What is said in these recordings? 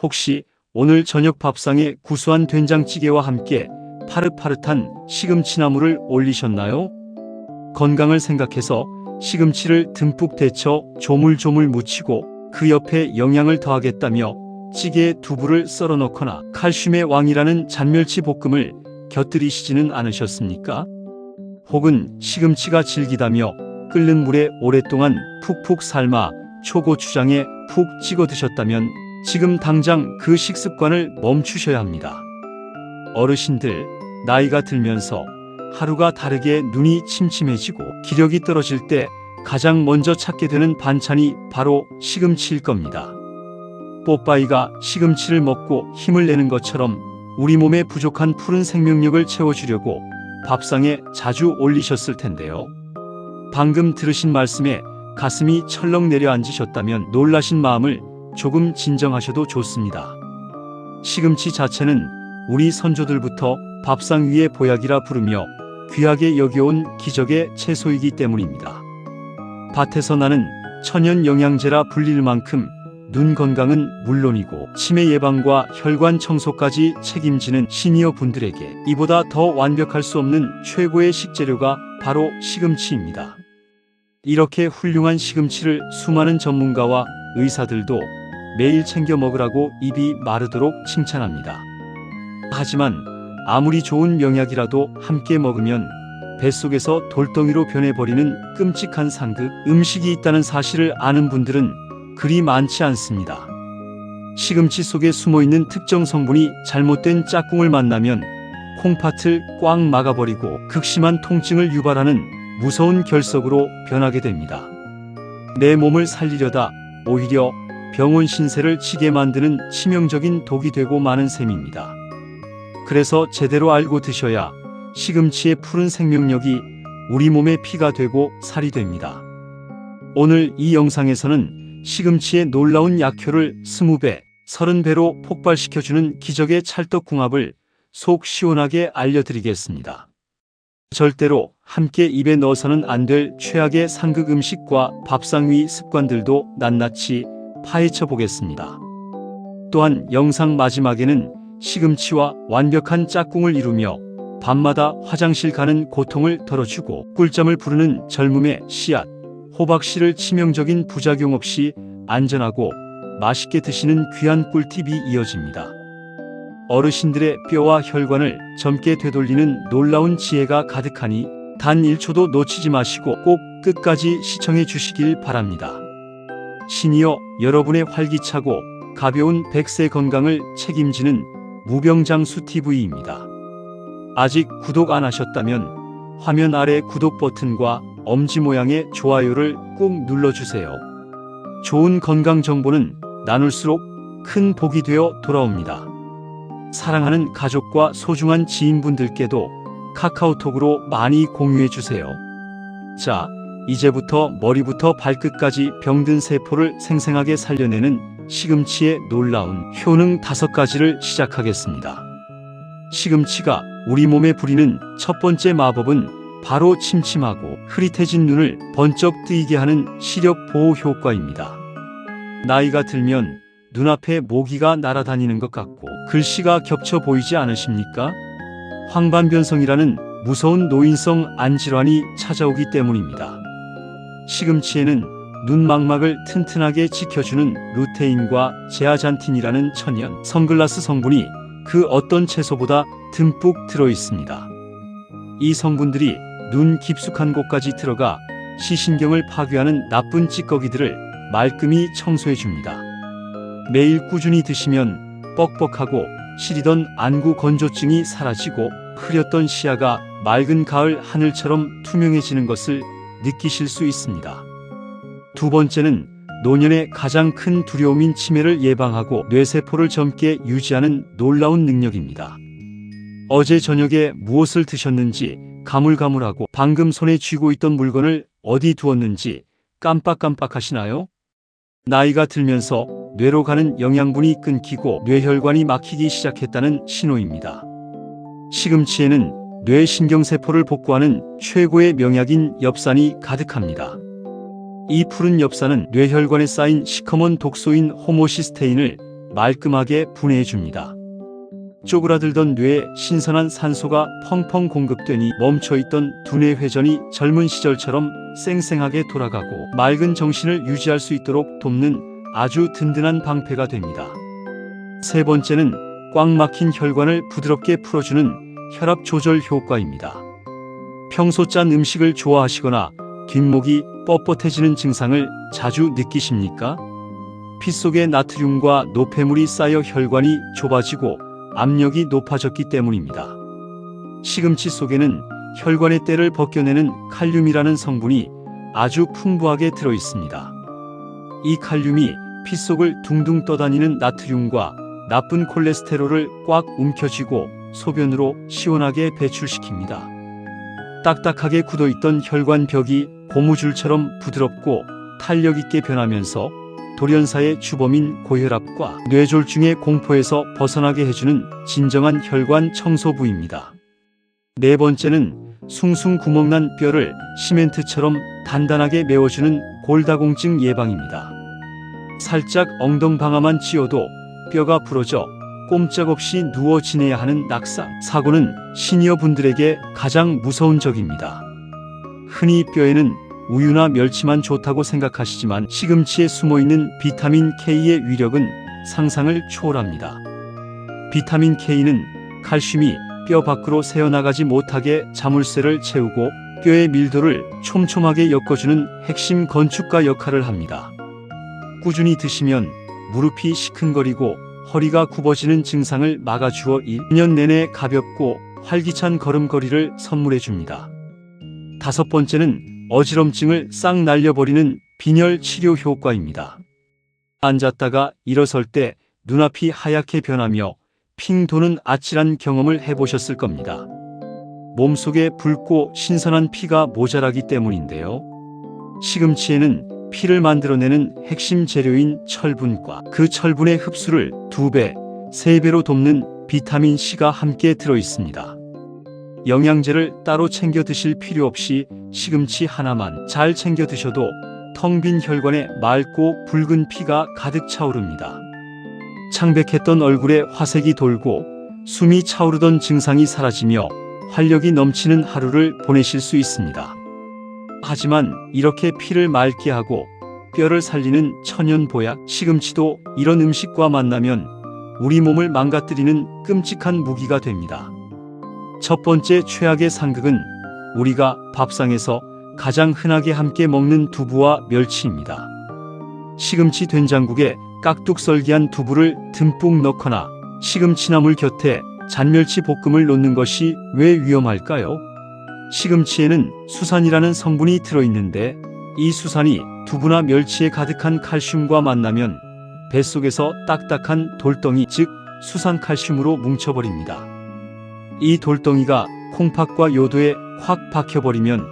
혹시 오늘 저녁 밥상에 구수한 된장찌개와 함께 파릇파릇한 시금치나물을 올리셨나요? 건강을 생각해서 시금치를 듬뿍 데쳐 조물조물 무치고 그 옆에 영양을 더하겠다며 찌개에 두부를 썰어 넣거나 칼슘의 왕이라는 잔멸치 볶음을 곁들이시지는 않으셨습니까? 혹은 시금치가 질기다며 끓는 물에 오랫동안 푹푹 삶아 초고추장에 푹 찍어 드셨다면 지금 당장 그 식습관을 멈추셔야 합니다. 어르신들, 나이가 들면서 하루가 다르게 눈이 침침해지고 기력이 떨어질 때 가장 먼저 찾게 되는 반찬이 바로 시금치일 겁니다. 뽀빠이가 시금치를 먹고 힘을 내는 것처럼 우리 몸에 부족한 푸른 생명력을 채워주려고 밥상에 자주 올리셨을 텐데요. 방금 들으신 말씀에 가슴이 철렁 내려앉으셨다면 놀라신 마음을 조금 진정하셔도 좋습니다. 시금치 자체는 우리 선조들부터 밥상 위의 보약이라 부르며 귀하게 여겨온 기적의 채소이기 때문입니다. 밭에서 나는 천연 영양제라 불릴 만큼 눈 건강은 물론이고 치매 예방과 혈관 청소까지 책임지는 시니어 분들에게 이보다 더 완벽할 수 없는 최고의 식재료가 바로 시금치입니다. 이렇게 훌륭한 시금치를 수많은 전문가와 의사들도 매일 챙겨 먹으라고 입이 마르도록 칭찬합니다. 하지만 아무리 좋은 명약이라도 함께 먹으면 뱃속에서 돌덩이로 변해버리는 끔찍한 상극 음식이 있다는 사실을 아는 분들은 그리 많지 않습니다. 시금치 속에 숨어있는 특정 성분이 잘못된 짝꿍을 만나면 콩팥을 꽉 막아버리고 극심한 통증을 유발하는 무서운 결석으로 변하게 됩니다. 내 몸을 살리려다 오히려 병원 신세를 지게 만드는 치명적인 독이 되고 마는 셈입니다. 그래서 제대로 알고 드셔야 시금치의 푸른 생명력이 우리 몸의 피가 되고 살이 됩니다. 오늘 이 영상에서는 시금치의 놀라운 약효를 20배, 30배로 폭발시켜주는 기적의 찰떡궁합을 속 시원하게 알려드리겠습니다. 절대로 함께 입에 넣어서는 안 될 최악의 상극 음식과 밥상 위 습관들도 낱낱이 파헤쳐 보겠습니다. 또한 영상 마지막에는 시금치와 완벽한 짝꿍을 이루며 밤마다 화장실 가는 고통을 덜어주고 꿀잠을 부르는 젊음의 씨앗, 호박씨를 치명적인 부작용 없이 안전하고 맛있게 드시는 귀한 꿀팁이 이어집니다. 어르신들의 뼈와 혈관을 젊게 되돌리는 놀라운 지혜가 가득하니 단 1초도 놓치지 마시고 꼭 끝까지 시청해 주시길 바랍니다. 시니어 여러분의 활기차고 가벼운 100세 건강을 책임지는 무병장수TV입니다. 아직 구독 안 하셨다면 화면 아래 구독 버튼과 엄지 모양의 좋아요를 꾹 눌러주세요. 좋은 건강 정보는 나눌수록 큰 복이 되어 돌아옵니다. 사랑하는 가족과 소중한 지인분들께도 카카오톡으로 많이 공유해주세요. 자, 이제부터 머리부터 발끝까지 병든 세포를 생생하게 살려내는 시금치의 놀라운 효능 5가지를 시작하겠습니다. 시금치가 우리 몸에 부리는 첫 번째 마법은 바로 침침하고 흐릿해진 눈을 번쩍 뜨이게 하는 시력 보호 효과입니다. 나이가 들면 눈앞에 모기가 날아다니는 것 같고 글씨가 겹쳐 보이지 않으십니까? 황반변성이라는 무서운 노인성 안질환이 찾아오기 때문입니다. 시금치에는 눈 망막을 튼튼하게 지켜주는 루테인과 제아잔틴이라는 천연 선글라스 성분이 그 어떤 채소보다 듬뿍 들어 있습니다. 이 성분들이 눈 깊숙한 곳까지 들어가 시신경을 파괴하는 나쁜 찌꺼기들을 말끔히 청소해 줍니다. 매일 꾸준히 드시면 뻑뻑하고 시리던 안구 건조증이 사라지고 흐렸던 시야가 맑은 가을 하늘처럼 투명해지는 것을 느끼실 수 있습니다. 두 번째는 노년의 가장 큰 두려움인 치매를 예방하고 뇌세포를 젊게 유지하는 놀라운 능력입니다. 어제 저녁에 무엇을 드셨는지 가물가물하고 방금 손에 쥐고 있던 물건을 어디 두었는지 깜빡깜빡하시나요? 나이가 들면서 뇌로 가는 영양분이 끊기고 뇌혈관이 막히기 시작했다는 신호입니다. 시금치에는 뇌신경세포를 복구하는 최고의 명약인 엽산이 가득합니다. 이 푸른 엽산은 뇌혈관에 쌓인 시커먼 독소인 호모시스테인을 말끔하게 분해해 줍니다. 쪼그라들던 뇌에 신선한 산소가 펑펑 공급되니 멈춰있던 두뇌 회전이 젊은 시절처럼 쌩쌩하게 돌아가고 맑은 정신을 유지할 수 있도록 돕는 아주 든든한 방패가 됩니다. 세 번째는 꽉 막힌 혈관을 부드럽게 풀어주는 혈압 조절 효과입니다. 평소 짠 음식을 좋아하시거나 뒷목이 뻣뻣해지는 증상을 자주 느끼십니까? 피 속에 나트륨과 노폐물이 쌓여 혈관이 좁아지고 압력이 높아졌기 때문입니다. 시금치 속에는 혈관의 때를 벗겨내는 칼륨이라는 성분이 아주 풍부하게 들어 있습니다. 이 칼륨이 피 속을 둥둥 떠다니는 나트륨과 나쁜 콜레스테롤을 꽉 움켜쥐고 소변으로 시원하게 배출시킵니다. 딱딱하게 굳어있던 혈관 벽이 고무줄처럼 부드럽고 탄력있게 변하면서 돌연사의 주범인 고혈압과 뇌졸중의 공포에서 벗어나게 해주는 진정한 혈관 청소 부위입니다. 네 번째는 숭숭 구멍난 뼈를 시멘트처럼 단단하게 메워주는 골다공증 예방입니다. 살짝 엉덩방아만 찧어도 뼈가 부러져 꼼짝없이 누워 지내야 하는 낙상 사고는 시니어분들에게 가장 무서운 적입니다. 흔히 뼈에는 우유나 멸치만 좋다고 생각하시지만 시금치에 숨어있는 비타민 K의 위력은 상상을 초월합니다. 비타민 K는 칼슘이 뼈 밖으로 새어나가지 못하게 자물쇠를 채우고 뼈의 밀도를 촘촘하게 엮어주는 핵심 건축가 역할을 합니다. 꾸준히 드시면 무릎이 시큰거리고 허리가 굽어지는 증상을 막아주어 1년 내내 가볍고 활기찬 걸음걸이를 선물해 줍니다. 다섯 번째는 어지럼증을 싹 날려버리는 빈혈 치료 효과입니다. 앉았다가 일어설 때 눈앞이 하얗게 변하며 핑 도는 아찔한 경험을 해보셨을 겁니다. 몸속에 붉고 신선한 피가 모자라기 때문인데요. 시금치에는 피를 만들어내는 핵심 재료인 철분과 그 철분의 흡수를 2배, 3배로 돕는 비타민 C가 함께 들어 있습니다. 영양제를 따로 챙겨 드실 필요 없이 시금치 하나만 잘 챙겨 드셔도 텅 빈 혈관에 맑고 붉은 피가 가득 차오릅니다. 창백했던 얼굴에 화색이 돌고 숨이 차오르던 증상이 사라지며 활력이 넘치는 하루를 보내실 수 있습니다. 하지만 이렇게 피를 맑게 하고 뼈를 살리는 천연 보약 시금치도 이런 음식과 만나면 우리 몸을 망가뜨리는 끔찍한 무기가 됩니다. 첫 번째 최악의 상극은 우리가 밥상에서 가장 흔하게 함께 먹는 두부와 멸치입니다. 시금치 된장국에 깍둑썰기한 두부를 듬뿍 넣거나 시금치나물 곁에 잔멸치 볶음을 놓는 것이 왜 위험할까요? 시금치에는 수산이라는 성분이 들어있는데 이 수산이 두부나 멸치에 가득한 칼슘과 만나면 뱃속에서 딱딱한 돌덩이 즉 수산칼슘으로 뭉쳐버립니다. 이 돌덩이가 콩팥과 요도에 확 박혀버리면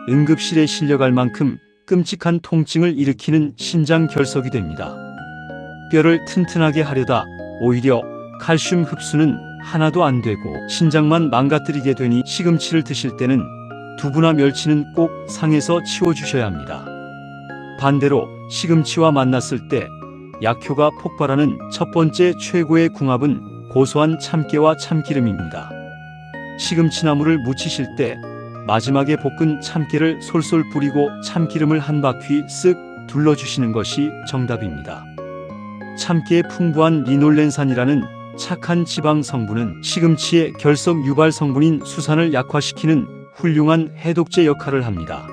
응급실에 실려갈 만큼 끔찍한 통증을 일으키는 신장결석이 됩니다. 뼈를 튼튼하게 하려다 오히려 칼슘 흡수는 하나도 안 되고 신장만 망가뜨리게 되니 시금치를 드실 때는 두부나 멸치는 꼭 상에서 치워주셔야 합니다. 반대로 시금치와 만났을 때 약효가 폭발하는 첫 번째 최고의 궁합은 고소한 참깨와 참기름입니다. 시금치나물을 무치실 때 마지막에 볶은 참깨를 솔솔 뿌리고 참기름을 한 바퀴 쓱 둘러주시는 것이 정답입니다. 참깨의 풍부한 리놀렌산이라는 착한 지방 성분은 시금치의 결석 유발 성분인 수산을 약화시키는 훌륭한 해독제 역할을 합니다.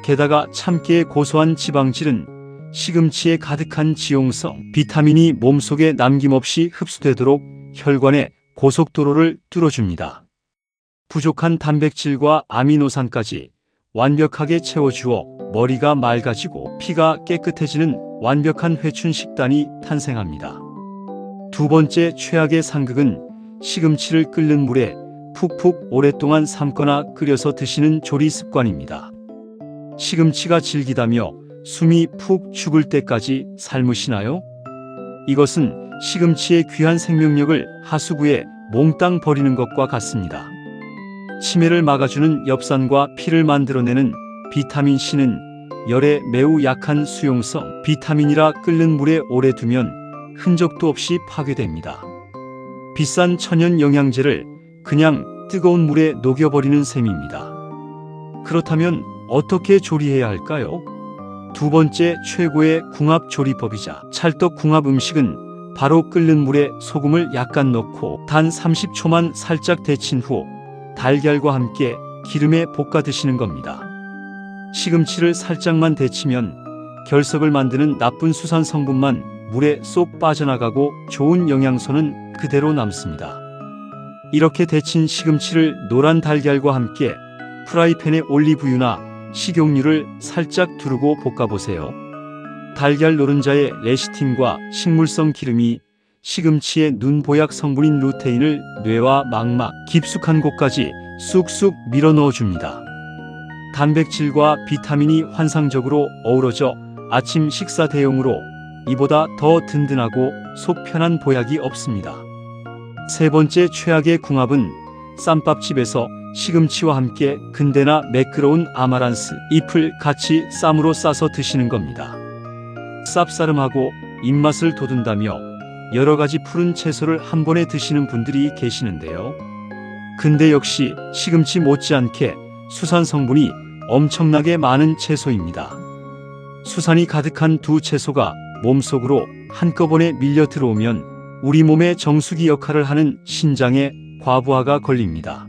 게다가 참깨의 고소한 지방질은 시금치에 가득한 지용성 비타민이 몸속에 남김없이 흡수되도록 혈관의 고속도로를 뚫어줍니다. 부족한 단백질과 아미노산까지 완벽하게 채워주어 머리가 맑아지고 피가 깨끗해지는 완벽한 회춘 식단이 탄생합니다. 두 번째 최악의 상극은 시금치를 끓는 물에 푹푹 오랫동안 삶거나 끓여서 드시는 조리 습관입니다. 시금치가 질기다며 숨이 푹 죽을 때까지 삶으시나요? 이것은 시금치의 귀한 생명력을 하수구에 몽땅 버리는 것과 같습니다. 치매를 막아주는 엽산과 피를 만들어내는 비타민C는 열에 매우 약한 수용성 비타민이라 끓는 물에 오래 두면 흔적도 없이 파괴됩니다. 비싼 천연 영양제를 그냥 뜨거운 물에 녹여버리는 셈입니다. 그렇다면 어떻게 조리해야 할까요? 두 번째 최고의 궁합 조리법이자 찰떡 궁합 음식은 바로 끓는 물에 소금을 약간 넣고 단 30초만 살짝 데친 후 달걀과 함께 기름에 볶아 드시는 겁니다. 시금치를 살짝만 데치면 결석을 만드는 나쁜 수산 성분만 물에 쏙 빠져나가고 좋은 영양소는 그대로 남습니다. 이렇게 데친 시금치를 노란 달걀과 함께 프라이팬에 올리브유나 식용유를 살짝 두르고 볶아보세요. 달걀 노른자의 레시틴과 식물성 기름이 시금치의 눈보약 성분인 루테인을 뇌와 망막, 깊숙한 곳까지 쑥쑥 밀어 넣어줍니다. 단백질과 비타민이 환상적으로 어우러져 아침 식사 대용으로 이보다 더 든든하고 속 편한 보약이 없습니다. 세 번째 최악의 궁합은 쌈밥집에서 시금치와 함께 근대나 매끄러운 아마란스 잎을 같이 쌈으로 싸서 드시는 겁니다. 쌉싸름하고 입맛을 돋운다며 여러 가지 푸른 채소를 한 번에 드시는 분들이 계시는데요. 근대 역시 시금치 못지않게 수산 성분이 엄청나게 많은 채소입니다. 수산이 가득한 두 채소가 몸속으로 한꺼번에 밀려 들어오면 우리 몸의 정수기 역할을 하는 신장에 과부하가 걸립니다.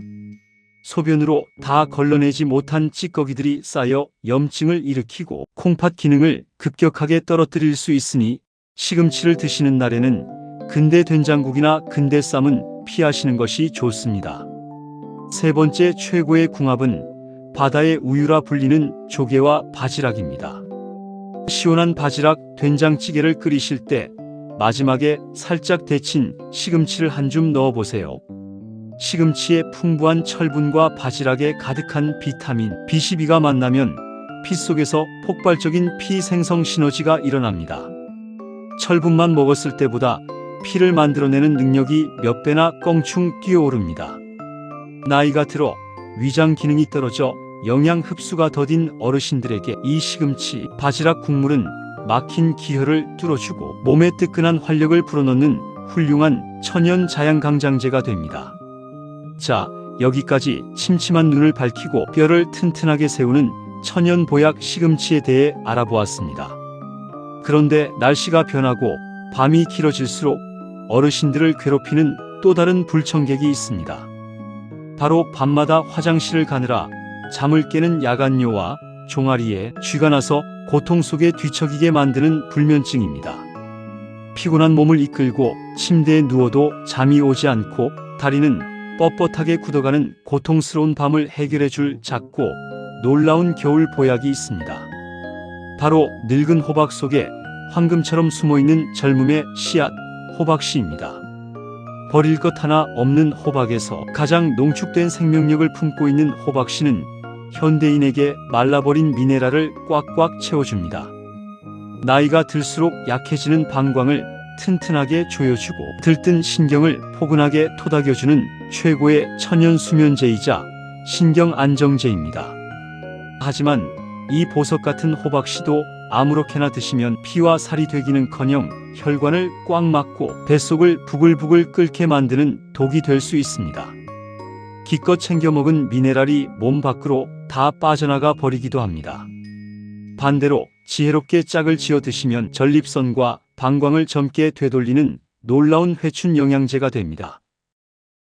소변으로 다 걸러내지 못한 찌꺼기들이 쌓여 염증을 일으키고 콩팥 기능을 급격하게 떨어뜨릴 수 있으니 시금치를 드시는 날에는 근대 된장국이나 근대 쌈은 피하시는 것이 좋습니다. 세 번째 최고의 궁합은 바다의 우유라 불리는 조개와 바지락입니다. 시원한 바지락 된장찌개를 끓이실 때 마지막에 살짝 데친 시금치를 한 줌 넣어보세요. 시금치의 풍부한 철분과 바지락에 가득한 비타민 B12가 만나면 피 속에서 폭발적인 피 생성 시너지가 일어납니다. 철분만 먹었을 때보다 피를 만들어내는 능력이 몇 배나 껑충 뛰어오릅니다. 나이가 들어 위장 기능이 떨어져 영양 흡수가 더딘 어르신들에게 이 시금치, 바지락 국물은 막힌 기혈을 뚫어주고 몸에 뜨끈한 활력을 불어넣는 훌륭한 천연 자양강장제가 됩니다. 자, 여기까지 침침한 눈을 밝히고 뼈를 튼튼하게 세우는 천연 보약 시금치에 대해 알아보았습니다. 그런데 날씨가 변하고 밤이 길어질수록 어르신들을 괴롭히는 또 다른 불청객이 있습니다. 바로 밤마다 화장실을 가느라 잠을 깨는 야간뇨와 종아리에 쥐가 나서 고통 속에 뒤척이게 만드는 불면증입니다. 피곤한 몸을 이끌고 침대에 누워도 잠이 오지 않고 다리는 뻣뻣하게 굳어가는 고통스러운 밤을 해결해줄 작고 놀라운 겨울 보약이 있습니다. 바로 늙은 호박 속에 황금처럼 숨어있는 젊음의 씨앗, 호박씨입니다. 버릴 것 하나 없는 호박에서 가장 농축된 생명력을 품고 있는 호박씨는 현대인에게 말라버린 미네랄을 꽉꽉 채워줍니다. 나이가 들수록 약해지는 방광을 튼튼하게 조여주고 들뜬 신경을 포근하게 토닥여주는 최고의 천연 수면제이자 신경 안정제입니다. 하지만 이 보석 같은 호박씨도 아무렇게나 드시면 피와 살이 되기는커녕 혈관을 꽉 막고 뱃속을 부글부글 끓게 만드는 독이 될 수 있습니다. 기껏 챙겨 먹은 미네랄이 몸 밖으로 다 빠져나가 버리기도 합니다. 반대로 지혜롭게 짝을 지어 드시면 전립선과 방광을 젊게 되돌리는 놀라운 회춘 영양제가 됩니다.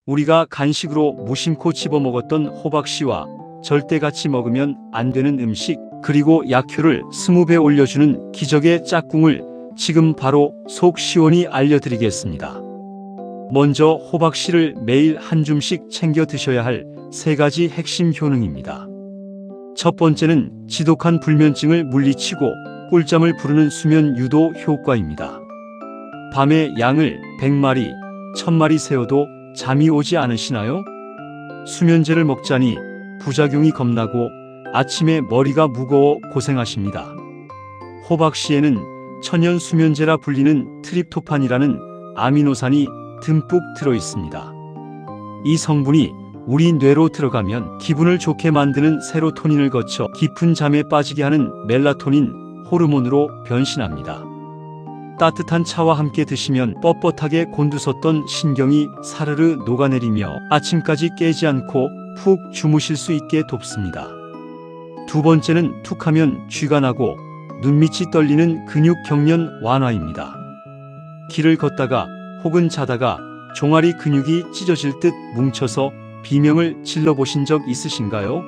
우리가 간식으로 무심코 집어먹었던 호박씨와 절대 같이 먹으면 안 되는 음식, 그리고 약효를 20배 올려주는 기적의 짝꿍을 지금 바로 속 시원히 알려드리겠습니다. 먼저 호박씨를 매일 한 줌씩 챙겨 드셔야 할 3가지 핵심 효능입니다. 첫 번째는 지독한 불면증을 물리치고 꿀잠을 부르는 수면 유도 효과입니다. 밤에 양을 100마리, 1000마리 세워도 잠이 오지 않으시나요? 수면제를 먹자니 부작용이 겁나고 아침에 머리가 무거워 고생하십니다. 호박씨에는 천연 수면제라 불리는 트립토판이라는 아미노산이 듬뿍 들어있습니다. 이 성분이 우리 뇌로 들어가면 기분을 좋게 만드는 세로토닌을 거쳐 깊은 잠에 빠지게 하는 멜라토닌 호르몬으로 변신합니다. 따뜻한 차와 함께 드시면 뻣뻣하게 곤두섰던 신경이 사르르 녹아내리며 아침까지 깨지 않고 푹 주무실 수 있게 돕습니다. 두 번째는 툭하면 쥐가 나고 눈밑이 떨리는 근육 경련 완화입니다. 길을 걷다가 혹은 자다가 종아리 근육이 찢어질 듯 뭉쳐서 비명을 질러보신 적 있으신가요?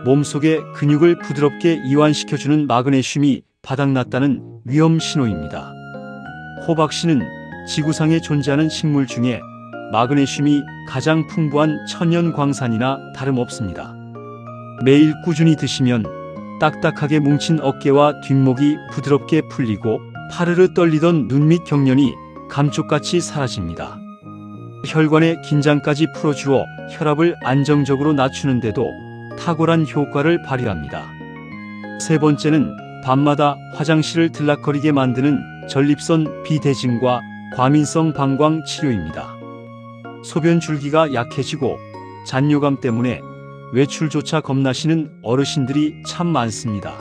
몸속의 근육을 부드럽게 이완시켜주는 마그네슘이 바닥났다는 위험 신호입니다. 호박씨는 지구상에 존재하는 식물 중에 마그네슘이 가장 풍부한 천연광산이나 다름없습니다. 매일 꾸준히 드시면 딱딱하게 뭉친 어깨와 뒷목이 부드럽게 풀리고 파르르 떨리던 눈밑 경련이 감쪽같이 사라집니다. 혈관의 긴장까지 풀어주어 혈압을 안정적으로 낮추는데도 탁월한 효과를 발휘합니다. 세 번째는 밤마다 화장실을 들락거리게 만드는 전립선 비대증과 과민성 방광 치료입니다. 소변 줄기가 약해지고 잔뇨감 때문에 외출조차 겁나시는 어르신들이 참 많습니다.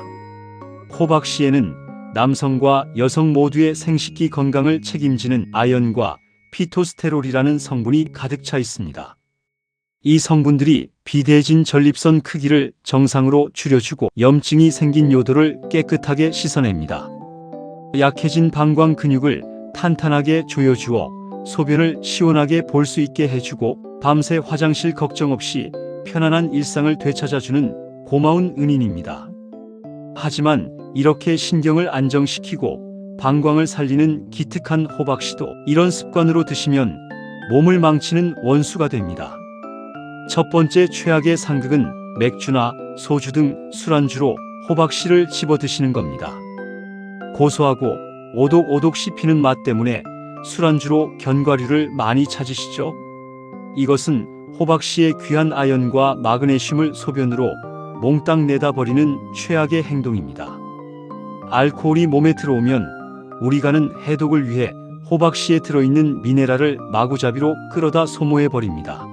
호박씨에는 남성과 여성 모두의 생식기 건강을 책임지는 아연과 피토스테롤이라는 성분이 가득 차 있습니다. 이 성분들이 비대해진 전립선 크기를 정상으로 줄여주고 염증이 생긴 요도를 깨끗하게 씻어냅니다. 약해진 방광 근육을 탄탄하게 조여주어 소변을 시원하게 볼 수 있게 해주고 밤새 화장실 걱정 없이 편안한 일상을 되찾아주는 고마운 은인입니다. 하지만 이렇게 신경을 안정시키고 방광을 살리는 기특한 호박씨도 이런 습관으로 드시면 몸을 망치는 원수가 됩니다. 첫 번째 최악의 상극은 맥주나 소주 등 술안주로 호박씨를 집어 드시는 겁니다. 고소하고 오독오독 씹히는 맛 때문에 술안주로 견과류를 많이 찾으시죠? 이것은 호박씨의 귀한 아연과 마그네슘을 소변으로 몽땅 내다버리는 최악의 행동입니다. 알코올이 몸에 들어오면 우리 간은 해독을 위해 호박씨에 들어있는 미네랄을 마구잡이로 끌어다 소모해버립니다.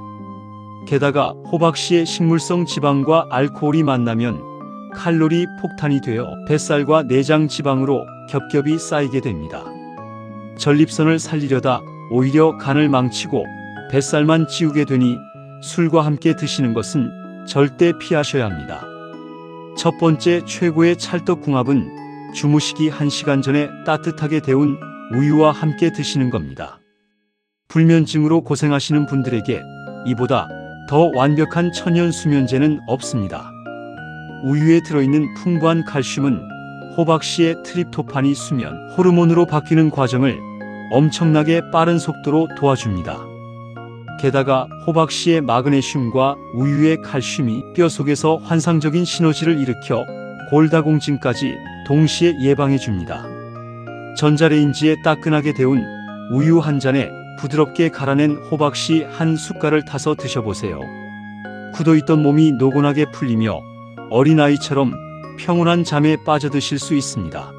게다가 호박씨의 식물성 지방과 알코올이 만나면 칼로리 폭탄이 되어 뱃살과 내장 지방으로 겹겹이 쌓이게 됩니다. 전립선을 살리려다 오히려 간을 망치고 뱃살만 찌우게 되니 술과 함께 드시는 것은 절대 피하셔야 합니다. 첫 번째 최고의 찰떡궁합은 주무시기 1시간 전에 따뜻하게 데운 우유와 함께 드시는 겁니다. 불면증으로 고생하시는 분들에게 이보다 더 완벽한 천연 수면제는 없습니다. 우유에 들어있는 풍부한 칼슘은 호박씨의 트립토판이 수면 호르몬으로 바뀌는 과정을 엄청나게 빠른 속도로 도와줍니다. 게다가 호박씨의 마그네슘과 우유의 칼슘이 뼈 속에서 환상적인 시너지를 일으켜 골다공증까지 동시에 예방해줍니다. 전자레인지에 따끈하게 데운 우유 한 잔에 부드럽게 갈아낸 호박씨 한 숟갈을 타서 드셔보세요. 굳어있던 몸이 노곤하게 풀리며 어린아이처럼 평온한 잠에 빠져드실 수 있습니다.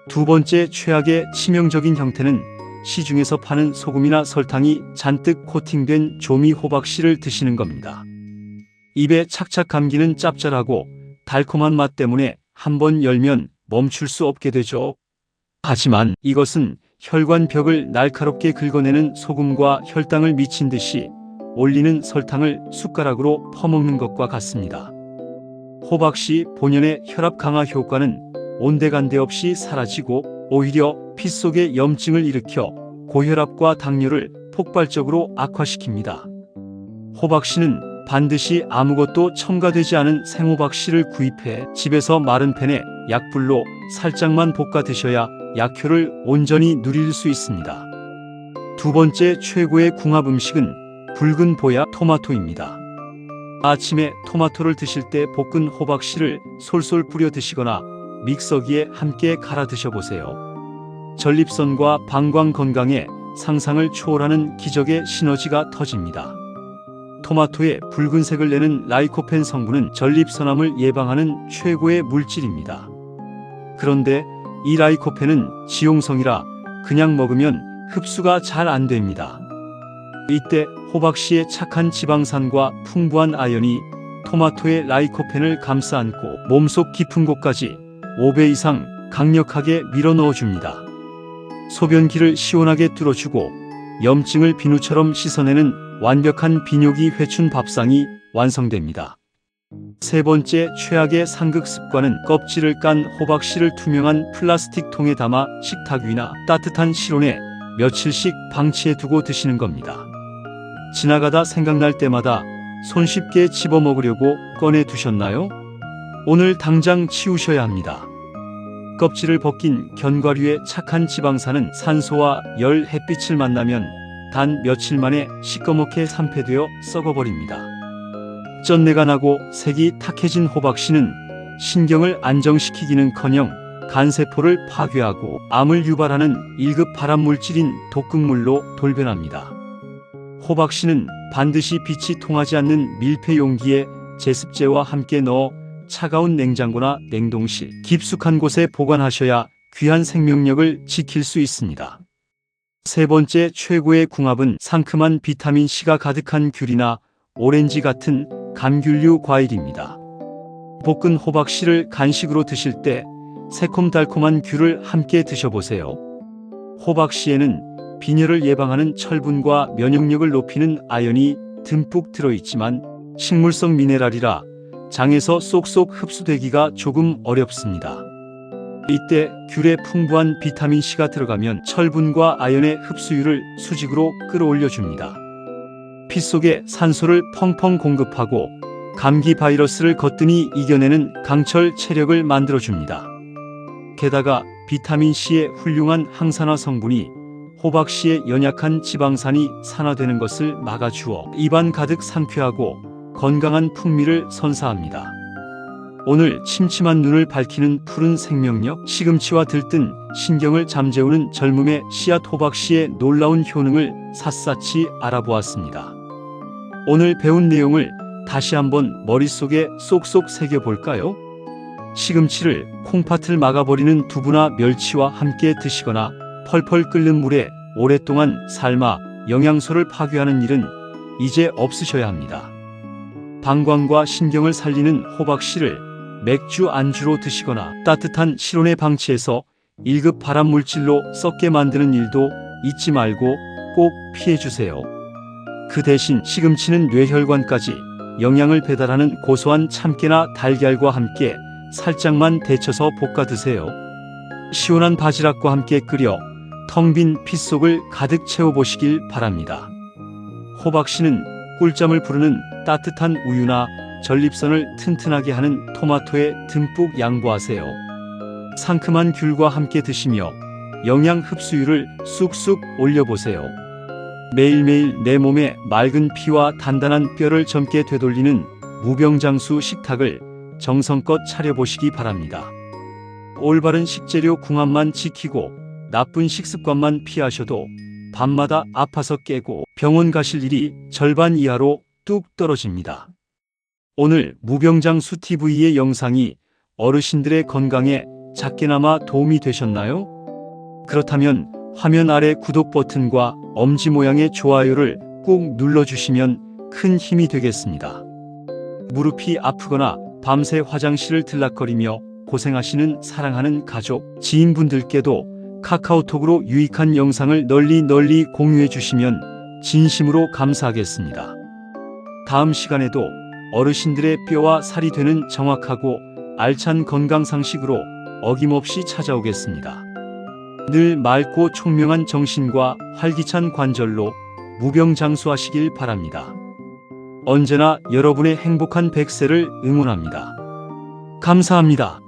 두 번째 최악의 치명적인 형태는 시중에서 파는 소금이나 설탕이 잔뜩 코팅된 조미 호박씨를 드시는 겁니다. 입에 착착 감기는 짭짤하고 달콤한 맛 때문에 한번 열면 멈출 수 없게 되죠. 하지만 이것은 혈관벽을 날카롭게 긁어내는 소금과 혈당을 미친 듯이 올리는 설탕을 숟가락으로 퍼먹는 것과 같습니다. 호박씨 본연의 혈압 강화 효과는 온데간데 없이 사라지고 오히려 피 속에 염증을 일으켜 고혈압과 당뇨를 폭발적으로 악화시킵니다. 호박씨는 반드시 아무것도 첨가되지 않은 생호박씨를 구입해 집에서 마른 팬에 약불로 살짝만 볶아 드셔야 약효를 온전히 누릴 수 있습니다. 두 번째 최고의 궁합 음식은 붉은 보야 토마토입니다. 아침에 토마토를 드실 때 볶은 호박씨를 솔솔 뿌려 드시거나 믹서기에 함께 갈아 드셔보세요. 전립선과 방광 건강에 상상을 초월하는 기적의 시너지가 터집니다. 토마토의 붉은색을 내는 라이코펜 성분은 전립선암을 예방하는 최고의 물질입니다. 그런데 이 라이코펜은 지용성이라 그냥 먹으면 흡수가 잘 안 됩니다. 이때 호박씨의 착한 지방산과 풍부한 아연이 토마토의 라이코펜을 감싸 안고 몸속 깊은 곳까지 5배 이상 강력하게 밀어넣어 줍니다. 소변기를 시원하게 뚫어주고 염증을 비누처럼 씻어내는 완벽한 비뇨기 회춘 밥상이 완성됩니다. 세 번째 최악의 상극 습관은 껍질을 깐 호박씨를 투명한 플라스틱 통에 담아 식탁 위나 따뜻한 실온에 며칠씩 방치해 두고 드시는 겁니다. 지나가다 생각날 때마다 손쉽게 집어 먹으려고 꺼내 두셨나요? 오늘 당장 치우셔야 합니다. 껍질을 벗긴 견과류의 착한 지방산은 산소와 열, 햇빛을 만나면 단 며칠 만에 시꺼멓게 산패되어 썩어버립니다. 쩐내가 나고 색이 탁해진 호박씨는 신경을 안정시키기는커녕 간세포를 파괴하고 암을 유발하는 1급 발암물질인 독극물로 돌변합니다. 호박씨는 반드시 빛이 통하지 않는 밀폐 용기에 제습제와 함께 넣어 차가운 냉장고나 냉동실, 깊숙한 곳에 보관하셔야 귀한 생명력을 지킬 수 있습니다. 세 번째 최고의 궁합은 상큼한 비타민C가 가득한 귤이나 오렌지 같은 감귤류 과일입니다. 볶은 호박씨를 간식으로 드실 때 새콤달콤한 귤을 함께 드셔보세요. 호박씨에는 빈혈을 예방하는 철분과 면역력을 높이는 아연이 듬뿍 들어있지만 식물성 미네랄이라 장에서 쏙쏙 흡수되기가 조금 어렵습니다. 이때 귤에 풍부한 비타민C가 들어가면 철분과 아연의 흡수율을 수직으로 끌어올려줍니다. 피 속에 산소를 펑펑 공급하고 감기 바이러스를 거뜬히 이겨내는 강철 체력을 만들어줍니다. 게다가 비타민C의 훌륭한 항산화 성분이 호박씨의 연약한 지방산이 산화되는 것을 막아주어 입안 가득 상쾌하고 건강한 풍미를 선사합니다. 오늘 침침한 눈을 밝히는 푸른 생명력, 시금치와 들뜬 신경을 잠재우는 젊음의 씨앗 호박씨의 놀라운 효능을 샅샅이 알아보았습니다. 오늘 배운 내용을 다시 한번 머릿속에 쏙쏙 새겨볼까요? 시금치를 콩팥을 막아버리는 두부나 멸치와 함께 드시거나 펄펄 끓는 물에 오랫동안 삶아 영양소를 파괴하는 일은 이제 없으셔야 합니다. 방광과 신경을 살리는 호박씨를 맥주 안주로 드시거나 따뜻한 실온에 방치해서 1급 발암물질로 썩게 만드는 일도 잊지 말고 꼭 피해주세요. 그 대신 시금치는 뇌혈관까지 영양을 배달하는 고소한 참깨나 달걀과 함께 살짝만 데쳐서 볶아 드세요. 시원한 바지락과 함께 끓여 텅 빈 핏속을 가득 채워보시길 바랍니다. 호박씨는 꿀잠을 부르는 따뜻한 우유나 전립선을 튼튼하게 하는 토마토에 듬뿍 양보하세요. 상큼한 귤과 함께 드시며 영양 흡수율을 쑥쑥 올려보세요. 매일매일 내 몸에 맑은 피와 단단한 뼈를 젊게 되돌리는 무병장수 식탁을 정성껏 차려보시기 바랍니다. 올바른 식재료 궁합만 지키고 나쁜 식습관만 피하셔도 밤마다 아파서 깨고 병원 가실 일이 절반 이하로 뚝 떨어집니다. 오늘 무병장수 TV의 영상이 어르신들의 건강에 작게나마 도움이 되셨나요? 그렇다면 화면 아래 구독 버튼과 엄지 모양의 좋아요를 꼭 눌러주시면 큰 힘이 되겠습니다. 무릎이 아프거나 밤새 화장실을 들락거리며 고생하시는 사랑하는 가족, 지인분들께도 카카오톡으로 유익한 영상을 널리 공유해 주시면 진심으로 감사하겠습니다. 다음 시간에도 어르신들의 뼈와 살이 되는 정확하고 알찬 건강 상식으로 어김없이 찾아오겠습니다. 늘 맑고 총명한 정신과 활기찬 관절로 무병장수하시길 바랍니다. 언제나 여러분의 행복한 100세를 응원합니다. 감사합니다.